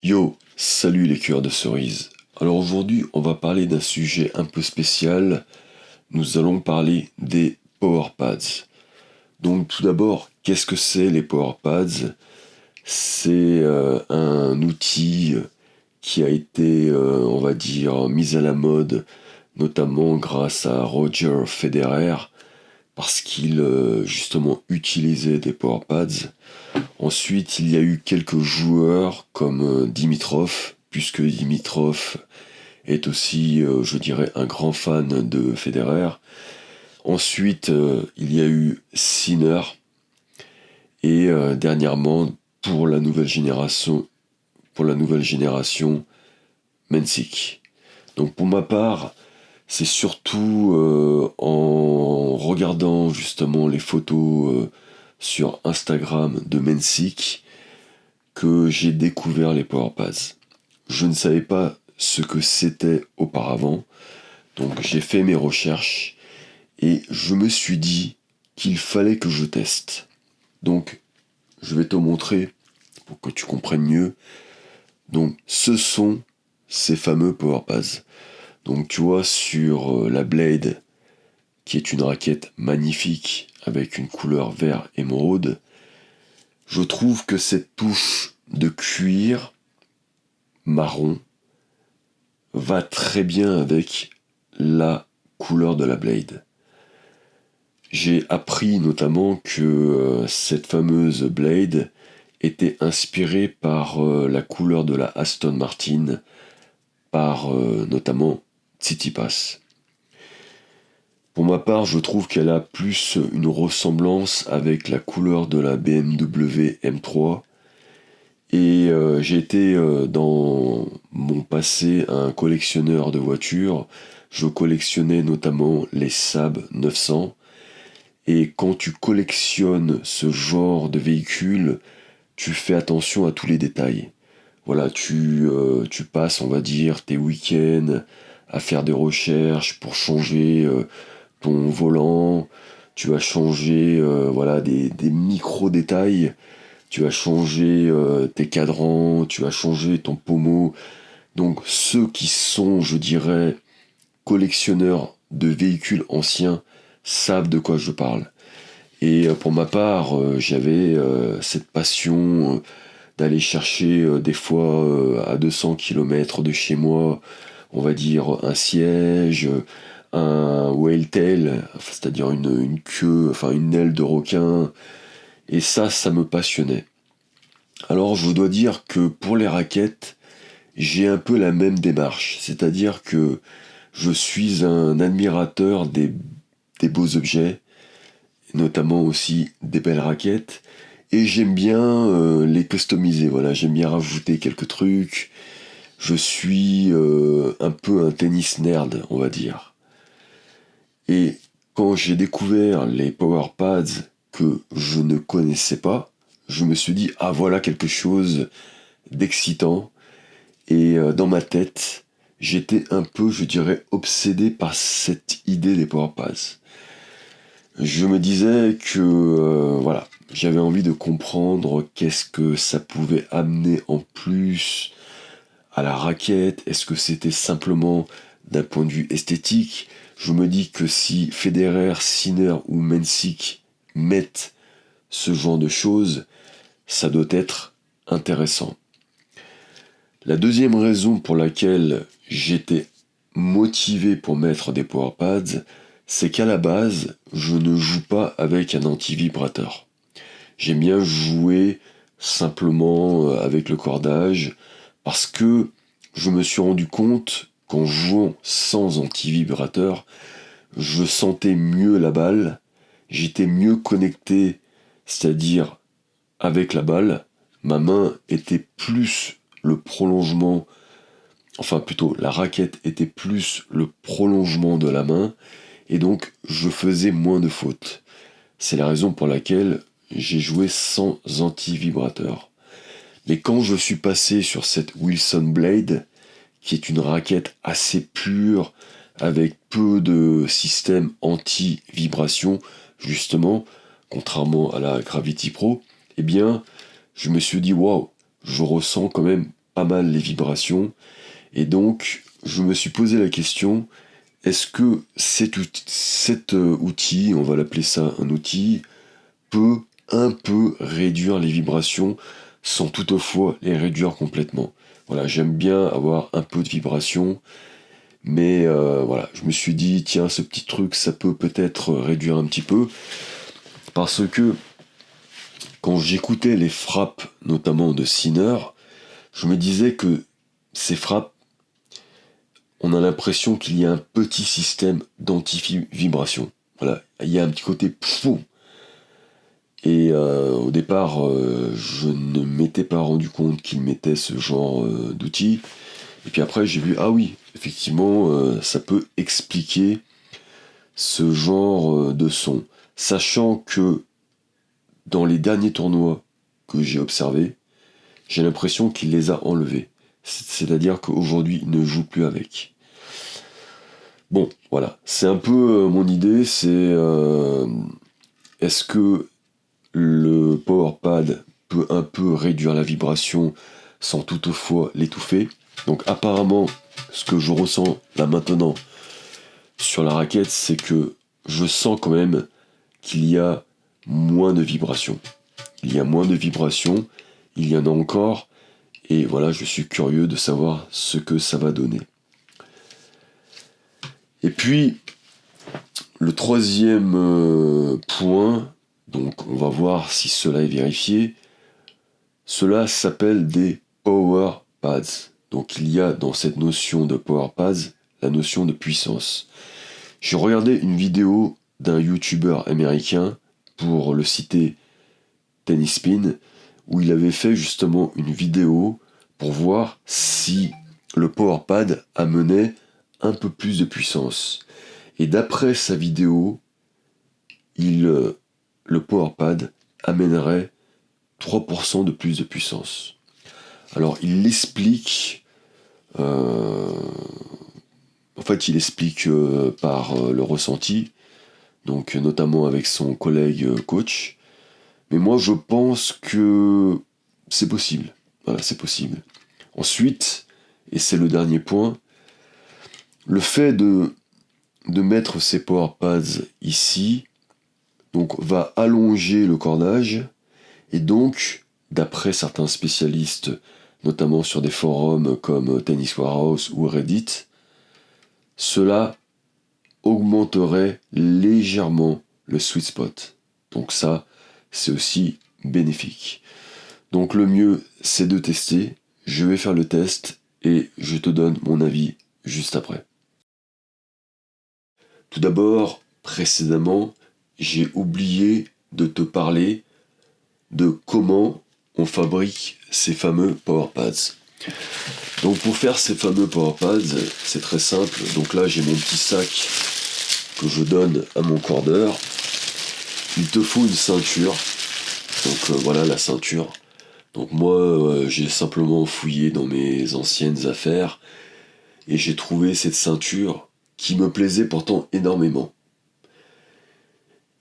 Yo, salut les cœurs de cerise. Alors aujourd'hui, on va parler d'un sujet un peu spécial. Nous allons parler des Power Pads. Donc tout d'abord, qu'est-ce que c'est les Power Pads? C'est un outil qui a été, on va dire, mis à la mode, notamment grâce à Roger Federer, parce qu'il justement utilisait des Power Pads. Ensuite, il y a eu quelques joueurs comme Dimitrov, puisque Dimitrov est aussi, je dirais, un grand fan de Federer. Ensuite, il y a eu Sinner et dernièrement, pour la nouvelle génération, Mensik. Donc pour ma part, c'est surtout en regardant justement les photos sur Instagram de Mensik que j'ai découvert les Power Pads. Je ne savais pas ce que c'était auparavant, donc j'ai fait mes recherches et je me suis dit qu'il fallait que je teste. Donc je vais te montrer pour que tu comprennes mieux. Donc ce sont ces fameux Power Pads. Donc tu vois sur la Blade, qui est une raquette magnifique avec une couleur vert émeraude, je trouve que cette touche de cuir marron va très bien avec la couleur de la Blade. J'ai appris notamment que cette fameuse Blade était inspirée par la couleur de la Aston Martin, par notamment Tsitsipas. Pour ma part, je trouve qu'elle a plus une ressemblance avec la couleur de la BMW M3. Et j'ai été dans mon passé un collectionneur de voitures. Je collectionnais notamment les Saab 900. Et quand tu collectionnes ce genre de véhicule, tu fais attention à tous les détails. Voilà, tu passes, on va dire, tes week-ends à faire des recherches pour changer ton volant. Tu vas changer voilà, des micro-détails. Tu vas changer tes cadrans, tu vas changer ton pommeau. Donc ceux qui sont, je dirais, collectionneurs de véhicules anciens savent de quoi je parle. Et pour ma part, j'avais cette passion d'aller chercher des fois à 200 km de chez moi, on va dire un siège, un whale tail, c'est-à-dire une queue, enfin une aile de requin. Et ça me passionnait. Alors je dois dire que pour les raquettes, j'ai un peu la même démarche, c'est-à-dire que je suis un admirateur des beaux objets, notamment aussi des belles raquettes, et j'aime bien les customiser, voilà, j'aime bien rajouter quelques trucs, je suis un peu un tennis nerd, on va dire. Et quand j'ai découvert les Power Pads que je ne connaissais pas, je me suis dit, ah voilà quelque chose d'excitant. Et dans ma tête, j'étais un peu, je dirais, obsédé par cette idée des Power Pads. Je me disais que, voilà, j'avais envie de comprendre qu'est-ce que ça pouvait amener en plus à la raquette. Est-ce que c'était simplement d'un point de vue esthétique? Je me dis que si Federer, Sinner ou Mensik mettent ce genre de choses, ça doit être intéressant. La deuxième raison pour laquelle j'étais motivé pour mettre des power pads, c'est qu'à la base, je ne joue pas avec un anti-vibrateur. J'aime bien jouer simplement avec le cordage parce que je me suis rendu compte qu'en jouant sans anti-vibrateur, je sentais mieux la balle, j'étais mieux connecté, c'est-à-dire avec la balle, ma main était plus le prolongement, enfin plutôt la raquette était plus le prolongement de la main, et donc je faisais moins de fautes. C'est la raison pour laquelle j'ai joué sans anti-vibrateur. Mais quand je suis passé sur cette Wilson Blade, qui est une raquette assez pure, avec peu de système anti-vibration, justement, contrairement à la Gravity Pro, eh bien, je me suis dit, waouh, je ressens quand même pas mal les vibrations. Et donc, je me suis posé la question, est-ce que cet outil, on va l'appeler ça un outil, peut un peu réduire les vibrations sans toutefois les réduire complètement. Voilà, j'aime bien avoir un peu de vibrations, mais voilà, je me suis dit, tiens, ce petit truc, ça peut peut-être réduire un petit peu, parce que quand j'écoutais les frappes, notamment de Sinner, je me disais que ces frappes, on a l'impression qu'il y a un petit système d'anti-vibration. Voilà, il y a un petit côté pouf. Et au départ, je ne m'étais pas rendu compte qu'il mettait ce genre d'outils. Et puis après, j'ai vu, ah oui, effectivement, ça peut expliquer ce genre de son. Sachant que dans les derniers tournois que j'ai observés, j'ai l'impression qu'il les a enlevés. C'est-à-dire qu'aujourd'hui, il ne joue plus avec. Bon, voilà, c'est un peu mon idée, c'est est-ce que le PowerPad peut un peu réduire la vibration sans toutefois l'étouffer. Donc apparemment, ce que je ressens là maintenant sur la raquette, c'est que je sens quand même qu'il y a moins de vibrations. Il y a moins de vibrations, il y en a encore, et voilà, je suis curieux de savoir ce que ça va donner. Et puis, le troisième point, donc on va voir si cela est vérifié, cela s'appelle des power pads. Donc il y a dans cette notion de power pads la notion de puissance. J'ai regardé une vidéo d'un YouTuber américain, pour le citer Tennis Spin, où il avait fait justement une vidéo pour voir si le power pad amenait un peu plus de puissance. Et d'après sa vidéo, le power pad amènerait 3% de plus de puissance. Alors il l'explique, en fait il explique par le ressenti, donc notamment avec son collègue coach, mais moi je pense que c'est possible, voilà, c'est possible. Ensuite, et c'est le dernier point, le fait de mettre ces power pads ici, donc va allonger le cordage, et donc, d'après certains spécialistes, notamment sur des forums comme Tennis Warehouse ou Reddit, cela augmenterait légèrement le sweet spot. Donc ça, c'est aussi bénéfique. Donc le mieux, c'est de tester. Je vais faire le test et je te donne mon avis juste après. Tout d'abord, précédemment, j'ai oublié de te parler de comment on fabrique ces fameux power pads. Donc pour faire ces fameux power pads, c'est très simple. Donc là j'ai mon petit sac que je donne à mon cordeur. Il te faut une ceinture. Donc voilà la ceinture. Donc moi j'ai simplement fouillé dans mes anciennes affaires et j'ai trouvé cette ceinture qui me plaisait pourtant énormément.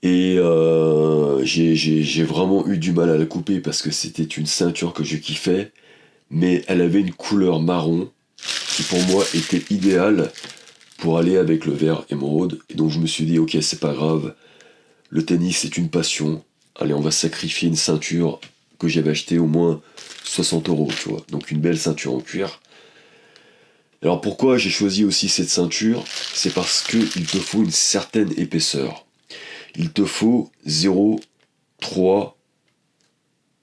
Et j'ai vraiment eu du mal à la couper parce que c'était une ceinture que je kiffais, mais elle avait une couleur marron qui pour moi était idéale pour aller avec le vert émeraude. Et donc je me suis dit, ok, c'est pas grave, le tennis c'est une passion, allez, on va sacrifier une ceinture que j'avais achetée au moins 60€, tu vois, donc une belle ceinture en cuir. Alors pourquoi j'ai choisi aussi cette ceinture? C'est parce qu'il te faut une certaine épaisseur. Il te faut 0,3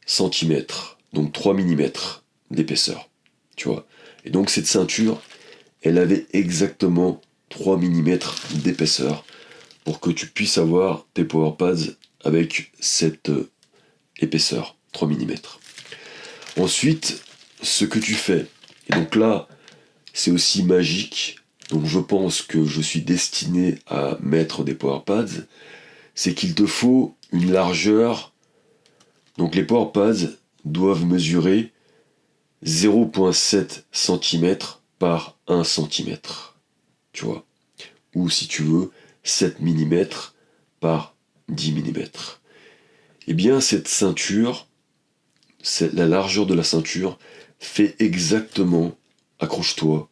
cm, donc 3 mm d'épaisseur, tu vois. Et donc cette ceinture, elle avait exactement 3 mm d'épaisseur pour que tu puisses avoir tes power pads avec cette épaisseur, 3 mm. Ensuite, ce que tu fais, et donc là, c'est aussi magique, donc je pense que je suis destiné à mettre des power pads, c'est qu'il te faut une largeur, donc les power pads doivent mesurer 0,7 cm par 1 cm, tu vois, ou si tu veux 7 mm par 10 mm. Eh bien cette ceinture, la largeur de la ceinture fait exactement, accroche-toi,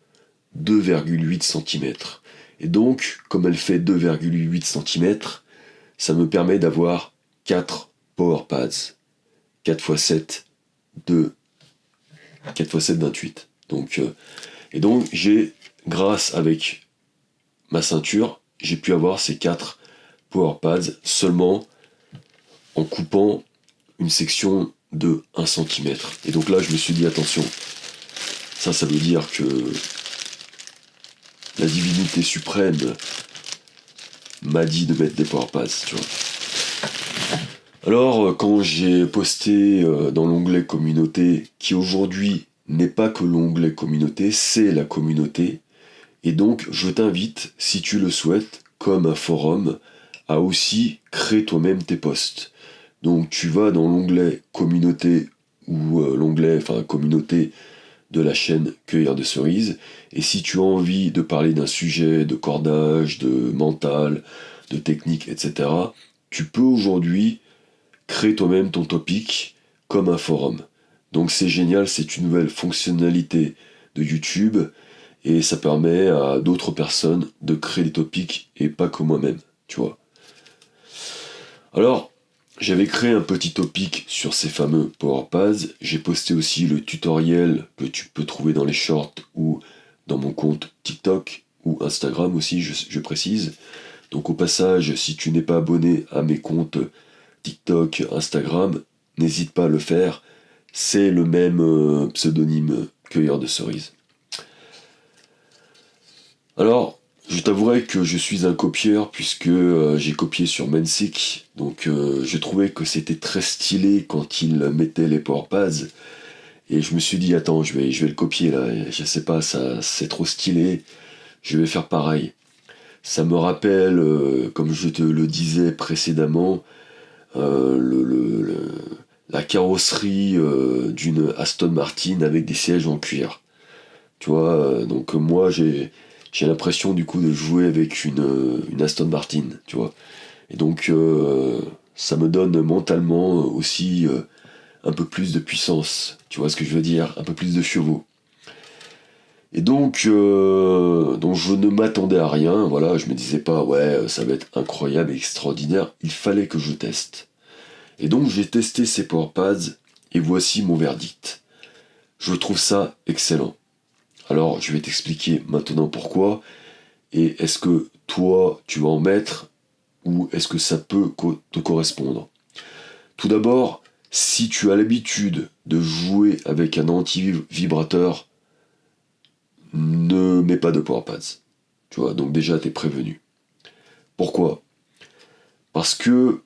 2,8 cm. Et donc, comme elle fait 2,8 cm, ça me permet d'avoir 4 power pads. 4 x 7 de 4 x 7 28. Et donc grâce avec ma ceinture, j'ai pu avoir ces 4 power pads seulement en coupant une section de 1 cm. Et donc là, je me suis dit, attention, ça veut dire que la divinité suprême m'a dit de mettre des power pads, tu vois. Alors, quand j'ai posté dans l'onglet communauté, qui aujourd'hui n'est pas que l'onglet communauté, c'est la communauté, et donc je t'invite, si tu le souhaites, comme un forum, à aussi créer toi-même tes posts. Donc tu vas dans l'onglet communauté, ou communauté de la chaîne Cueilleur de Cerises, et si tu as envie de parler d'un sujet, de cordage, de mental, de technique, etc., tu peux aujourd'hui créer toi-même ton topic comme un forum. Donc c'est génial, c'est une nouvelle fonctionnalité de YouTube et ça permet à d'autres personnes de créer des topics et pas que moi-même, tu vois. Alors, j'avais créé un petit topic sur ces fameux PowerPads. J'ai posté aussi le tutoriel que tu peux trouver dans les shorts ou dans mon compte TikTok ou Instagram aussi, je précise. Donc au passage, si tu n'es pas abonné à mes comptes TikTok, Instagram, n'hésite pas à le faire. C'est le même pseudonyme Cueilleur de Cerises. Alors, je t'avouerai que je suis un copieur puisque j'ai copié sur Mensic. Donc j'ai trouvé que c'était très stylé quand il mettait les powerpads. Et je me suis dit, attends, je vais le copier là. Je sais pas, ça c'est trop stylé. Je vais faire pareil. Ça me rappelle, comme je te le disais précédemment, la carrosserie d'une Aston Martin avec des sièges en cuir. Tu vois, donc moi j'ai l'impression du coup de jouer avec une Aston Martin, tu vois. Et donc ça me donne mentalement aussi un peu plus de puissance, tu vois ce que je veux dire, un peu plus de chevaux. Et donc je ne m'attendais à rien, voilà, je me disais pas ouais ça va être incroyable, extraordinaire, il fallait que je teste. Et donc j'ai testé ces powerpads et voici mon verdict. Je trouve ça excellent. Alors je vais t'expliquer maintenant pourquoi et est-ce que toi tu vas en mettre ou est-ce que ça peut te correspondre. Tout d'abord, si tu as l'habitude de jouer avec un anti-vibrateur, ne mets pas de powerpads. Tu vois, donc déjà t'es prévenu. Pourquoi ? Parce que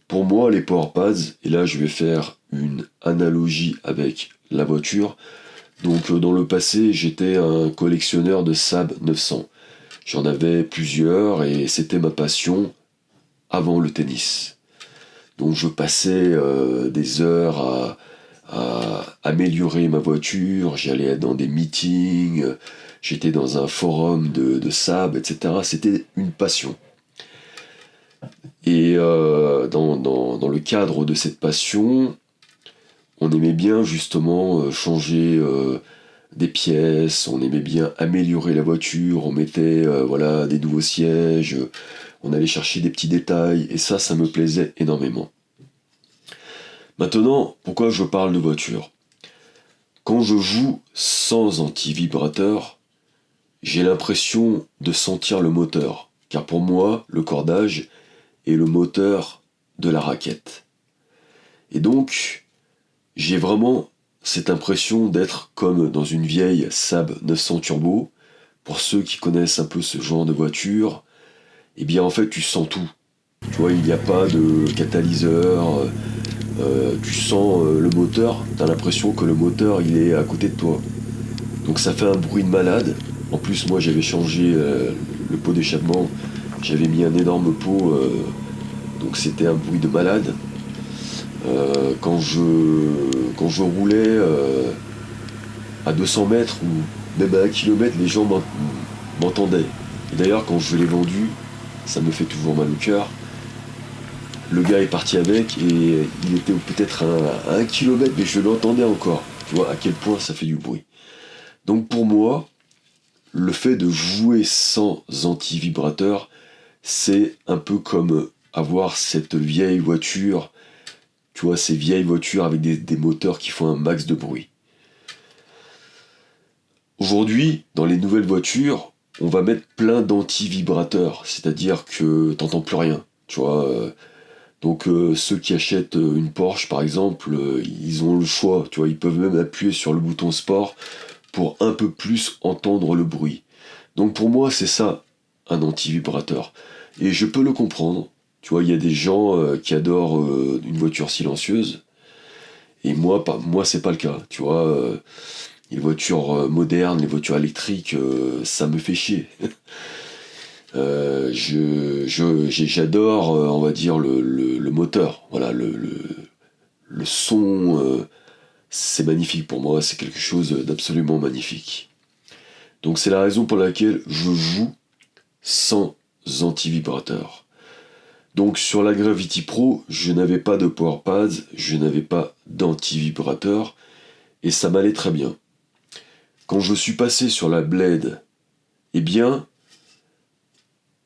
pour moi les powerpads, et là je vais faire une analogie avec la voiture, donc dans le passé j'étais un collectionneur de Saab 900. J'en avais plusieurs et c'était ma passion avant le tennis. Donc je passais des heures à améliorer ma voiture, j'allais dans des meetings, j'étais dans un forum de Saab, etc. C'était une passion. Et dans le cadre de cette passion, on aimait bien justement changer des pièces, on aimait bien améliorer la voiture, on mettait des nouveaux sièges, on allait chercher des petits détails, et ça me plaisait énormément. Maintenant, pourquoi je parle de voiture ? Quand je joue sans anti-vibrateur, j'ai l'impression de sentir le moteur, car pour moi, le cordage est le moteur de la raquette. Et donc, j'ai vraiment cette impression d'être comme dans une vieille Saab 900 Turbo. Pour ceux qui connaissent un peu ce genre de voiture, eh bien en fait tu sens tout. Tu vois, il n'y a pas de catalyseur, tu sens le moteur, tu as l'impression que le moteur il est à côté de toi. Donc ça fait un bruit de malade. En plus moi j'avais changé le pot d'échappement, j'avais mis un énorme pot, donc c'était un bruit de malade. Quand je roulais à 200 mètres ou même à 1 km, les gens m'entendaient. Et d'ailleurs, quand je l'ai vendu, ça me fait toujours mal au cœur. Le gars est parti avec et il était peut-être à 1 km, mais je l'entendais encore. Tu vois à quel point ça fait du bruit. Donc pour moi, le fait de jouer sans anti-vibrateur, c'est un peu comme avoir cette vieille voiture, tu vois, ces vieilles voitures avec des moteurs qui font un max de bruit. Aujourd'hui, dans les nouvelles voitures, on va mettre plein d'anti-vibrateurs, c'est-à-dire que t'entends plus rien, tu vois. Donc ceux qui achètent une Porsche par exemple, ils ont le choix, tu vois, ils peuvent même appuyer sur le bouton sport pour un peu plus entendre le bruit. Donc pour moi c'est ça un anti-vibrateur. Et je peux le comprendre, tu vois, il y a des gens qui adorent une voiture silencieuse, et moi c'est pas le cas, tu vois. Les voitures modernes, les voitures électriques, ça me fait chier. J'adore, on va dire, le moteur. Voilà, le son, c'est magnifique pour moi, c'est quelque chose d'absolument magnifique. Donc c'est la raison pour laquelle je joue sans anti-vibrateur. Donc sur la Gravity Pro, je n'avais pas de power pads, je n'avais pas d'anti-vibrateur, et ça m'allait très bien. Quand je suis passé sur la Blade, eh bien,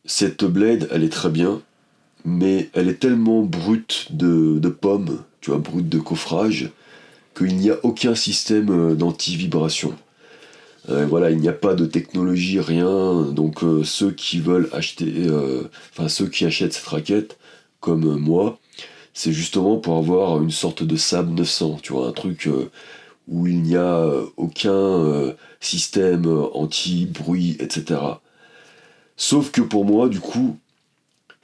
cette Blade, elle est très bien, mais elle est tellement brute de pomme, tu vois, brute de coffrage, qu'il n'y a aucun système d'anti-vibration. Voilà, il n'y a pas de technologie, rien, donc ceux qui veulent acheter, ceux qui achètent cette raquette, comme moi, c'est justement pour avoir une sorte de Saab 900, tu vois, un truc où il n'y a aucun système anti-bruit, etc. Sauf que pour moi, du coup,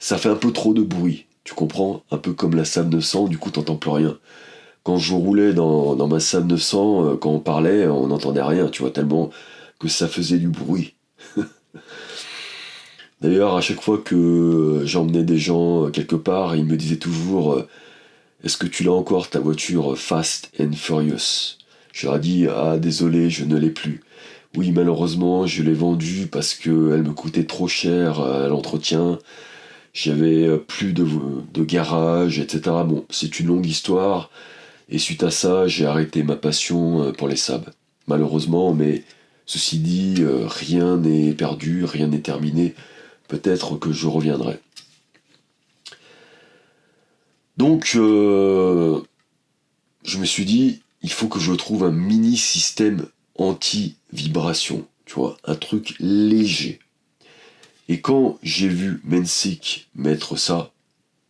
ça fait un peu trop de bruit, tu comprends? Un peu comme la Saab 900, du coup t'entends plus rien. Quand je roulais dans ma Saab 900, quand on parlait, on n'entendait rien, tu vois, tellement que ça faisait du bruit. D'ailleurs, à chaque fois que j'emmenais des gens quelque part, ils me disaient toujours est-ce que tu l'as encore ta voiture Fast and Furious? Je leur ai dit ah désolé, je ne l'ai plus. Oui, malheureusement, je l'ai vendue parce qu'elle me coûtait trop cher à l'entretien. J'avais plus de garage, etc. Bon, c'est une longue histoire. Et suite à ça, j'ai arrêté ma passion pour les Saab. Malheureusement, mais ceci dit, rien n'est perdu, rien n'est terminé. Peut-être que je reviendrai. Donc, je me suis dit, il faut que je trouve un mini système anti-vibration, tu vois, un truc léger. Et quand j'ai vu Mensik mettre ça,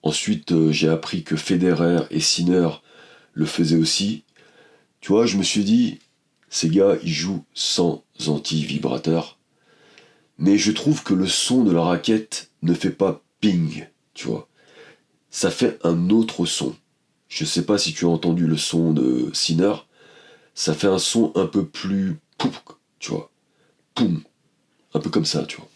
ensuite j'ai appris que Federer et Sinner le faisaient aussi, tu vois, je me suis dit, ces gars, ils jouent sans anti-vibrateur, mais je trouve que le son de la raquette ne fait pas ping, tu vois. Ça fait un autre son. Je sais pas si tu as entendu le son de Sinner, ça fait un son un peu plus poum, tu vois. Poum, un peu comme ça, tu vois.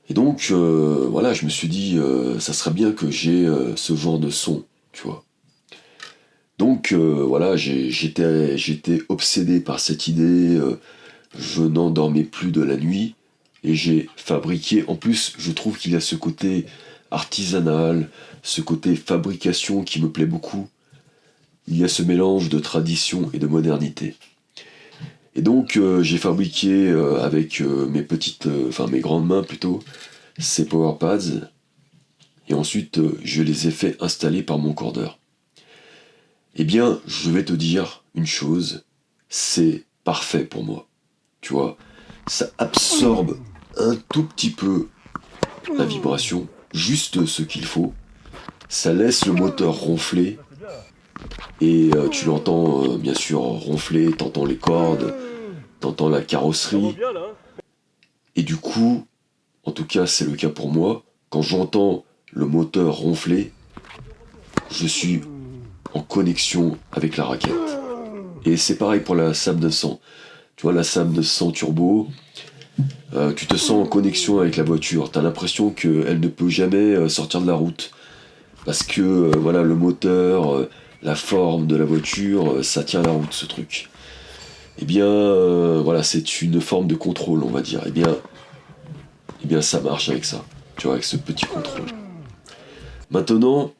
Et donc, voilà, je me suis dit, ça serait bien que j'ai ce genre de son, tu vois. Donc, voilà, j'étais obsédé par cette idée, je n'endormais plus de la nuit, et j'ai fabriqué, en plus, je trouve qu'il y a ce côté artisanal, ce côté fabrication qui me plaît beaucoup. Il y a ce mélange de tradition et de modernité. Et donc, j'ai fabriqué avec mes grandes mains plutôt, ces power pads, et ensuite je les ai fait installer par mon cordeur. Eh bien, je vais te dire une chose, c'est parfait pour moi. Tu vois, ça absorbe un tout petit peu la vibration, juste ce qu'il faut. Ça laisse le moteur ronfler, et tu l'entends bien sûr ronfler, t'entends les cordes, t'entends la carrosserie. Et du coup, en tout cas c'est le cas pour moi, quand j'entends le moteur ronfler, je suis en connexion avec la raquette. Et c'est pareil pour la Saab 900. Tu vois, la Saab 900 Turbo, tu te sens en connexion avec la voiture. T'as l'impression qu'elle ne peut jamais sortir de la route. Parce que, voilà, le moteur, la forme de la voiture, ça tient la route, ce truc. Eh bien, voilà, c'est une forme de contrôle, on va dire. Eh bien, ça marche avec ça. Tu vois, avec ce petit contrôle. Maintenant,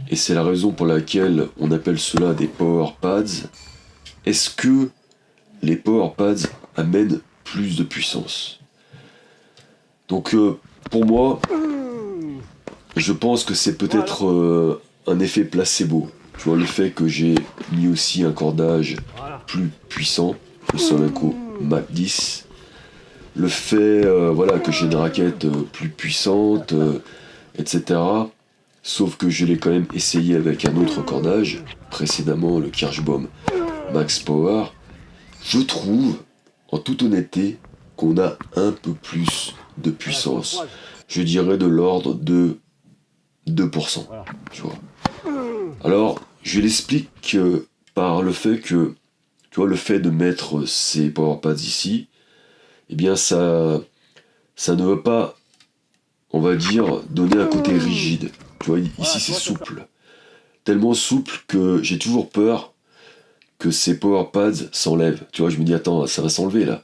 et c'est la raison pour laquelle on appelle cela des power pads. Est-ce que les power pads amènent plus de puissance? Donc pour moi, je pense que c'est peut-être un effet placebo. Tu vois, le fait que j'ai mis aussi un cordage plus puissant, le Solinco Mac 10, le fait voilà, que j'ai une raquette plus puissante, etc. Sauf que je l'ai quand même essayé avec un autre cordage, précédemment le Kirschbaum Max Power. Je trouve, en toute honnêteté, qu'on a un peu plus de puissance. Je dirais de l'ordre de 2%, tu vois. Alors, je l'explique par le fait que, tu vois, le fait de mettre ces power pads ici, eh bien ça ne veut pas, on va dire, donner un côté rigide. Tu vois, ici c'est souple. Tellement souple que j'ai toujours peur que ces power pads s'enlèvent. Tu vois, je me dis, attends, ça va s'enlever là.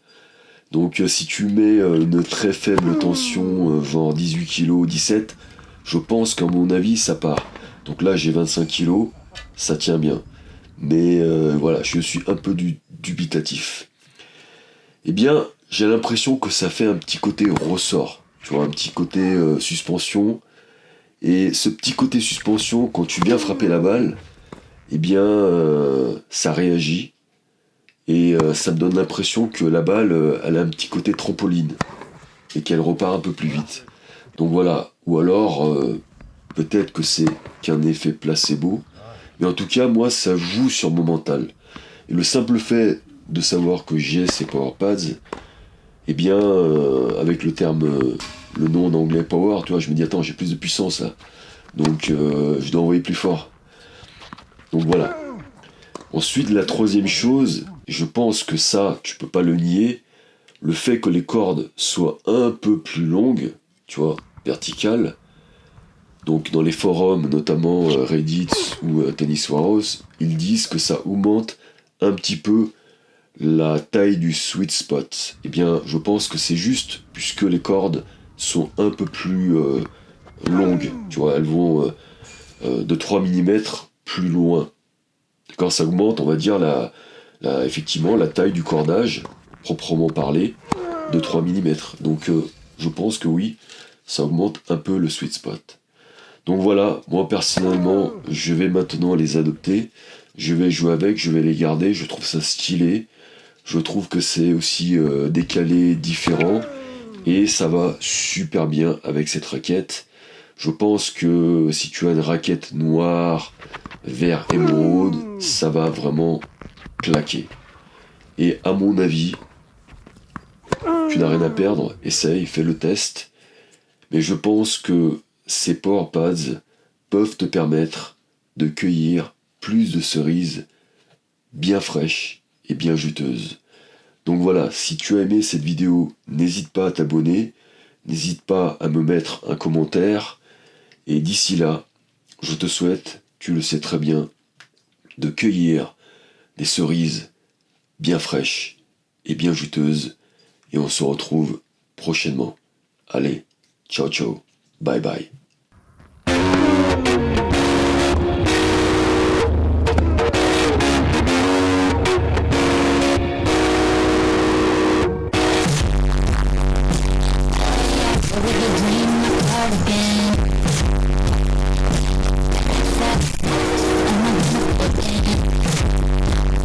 Donc si tu mets une très faible tension, genre 18 kg, 17, je pense qu'à mon avis ça part. Donc là j'ai 25 kg, ça tient bien. Mais voilà, je suis un peu dubitatif. Eh bien, j'ai l'impression que ça fait un petit côté ressort. Tu vois, un petit côté suspension. Et ce petit côté suspension, quand tu viens frapper la balle, eh bien ça réagit. Et ça me donne l'impression que la balle, elle a un petit côté trampoline. Et qu'elle repart un peu plus vite. Donc voilà. Ou alors, peut-être que c'est qu'un effet placebo. Mais en tout cas, moi, ça joue sur mon mental. Et le simple fait de savoir que j'ai ces power pads, eh bien, avec le terme, le nom en anglais power, tu vois, je me dis, attends, j'ai plus de puissance là. Donc, je dois envoyer plus fort. Donc voilà. Ensuite, la troisième chose, je pense que ça, tu peux pas le nier, le fait que les cordes soient un peu plus longues, tu vois, verticales. Donc dans les forums, notamment Reddit ou Tennis Waros, ils disent que ça augmente un petit peu la taille du sweet spot. Eh bien, je pense que c'est juste, puisque les cordes sont un peu plus longues. Tu vois, elles vont de 3 mm plus loin. Quand ça augmente, on va dire, effectivement, la taille du cordage, proprement parlé, de 3 mm. Donc, je pense que oui, ça augmente un peu le sweet spot. Donc voilà, moi personnellement, je vais maintenant les adopter. Je vais jouer avec, je vais les garder. Je trouve ça stylé. Je trouve que c'est aussi décalé, différent. Et ça va super bien avec cette raquette. Je pense que si tu as une raquette noire, vert émeraude, ça va vraiment claquer. Et à mon avis, tu n'as rien à perdre. Essaye, fais le test. Mais je pense que ces power pads peuvent te permettre de cueillir plus de cerises bien fraîches et bien juteuses. Donc voilà, si tu as aimé cette vidéo, n'hésite pas à t'abonner, n'hésite pas à me mettre un commentaire, et d'ici là, je te souhaite, tu le sais très bien, de cueillir des cerises bien fraîches et bien juteuses, et on se retrouve prochainement. Allez, ciao ciao, bye bye.